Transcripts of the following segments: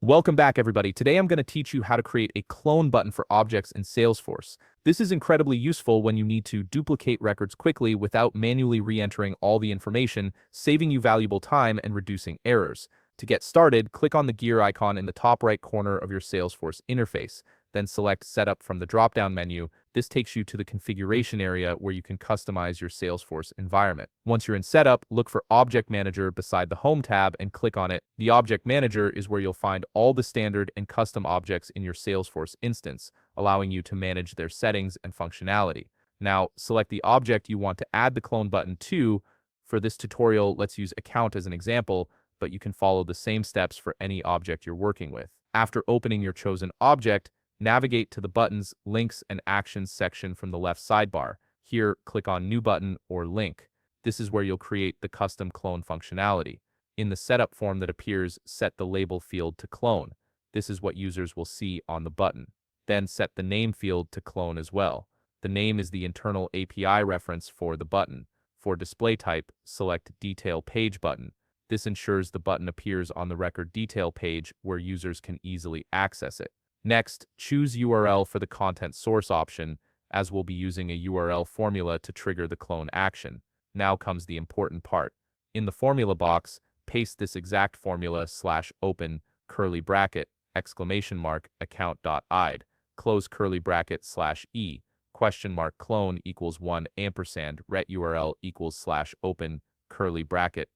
Welcome back, everybody. Today I'm going to teach you how to create a clone button for objects in Salesforce. This is incredibly useful when you need to duplicate records quickly without manually re-entering all the information, saving you valuable time and reducing errors. To get started, click on the gear icon in the top right corner of your Salesforce interface. Then select Setup from the drop-down menu. This takes you to the configuration area where you can customize your Salesforce environment. Once you're in Setup, look for Object Manager beside the Home tab and click on it. The Object Manager is where you'll find all the standard and custom objects in your Salesforce instance, allowing you to manage their settings and functionality. Now, select the object you want to add the clone button to. For this tutorial, let's use Account as an example, but you can follow the same steps for any object you're working with. After opening your chosen object, navigate to the Buttons, Links, and Actions section from the left sidebar. Here, click on New Button or Link. This is where you'll create the custom clone functionality. In the setup form that appears, set the label field to clone. This is what users will see on the button. Then set the name field to clone as well. The name is the internal API reference for the button. For display type, select Detail Page Button. This ensures the button appears on the record detail page where users can easily access it. Next, choose URL for the content source option, as we'll be using a URL formula to trigger the clone action. Now comes the important part. In the formula box, paste this exact formula /open curly bracket !account.id, close curly bracket /e, question mark clone equals 1 ampersand ret URL equals /open curly bracket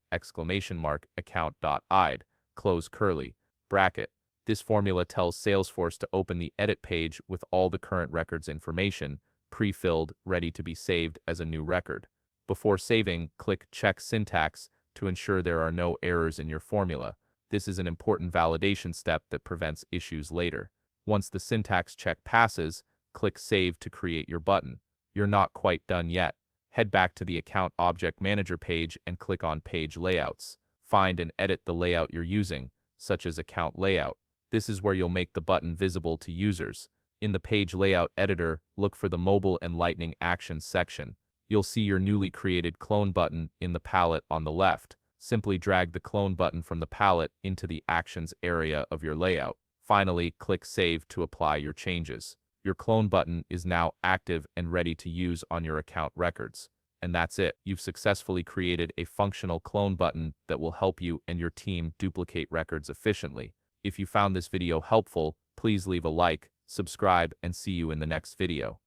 !account.id, close curly bracket. This formula tells Salesforce to open the edit page with all the current records information, pre-filled, ready to be saved as a new record. Before saving, click Check Syntax to ensure there are no errors in your formula. This is an important validation step that prevents issues later. Once the syntax check passes, click Save to create your button. You're not quite done yet. Head back to the Account Object Manager page and click on Page Layouts. Find and edit the layout you're using, such as Account Layout. This is where you'll make the button visible to users. In the Page Layout Editor, look for the Mobile and Lightning Actions section. You'll see your newly created clone button in the palette on the left. Simply drag the clone button from the palette into the Actions area of your layout. Finally, click Save to apply your changes. Your clone button is now active and ready to use on your account records. And that's it. You've successfully created a functional clone button that will help you and your team duplicate records efficiently. If you found this video helpful, please leave a like, subscribe, and see you in the next video.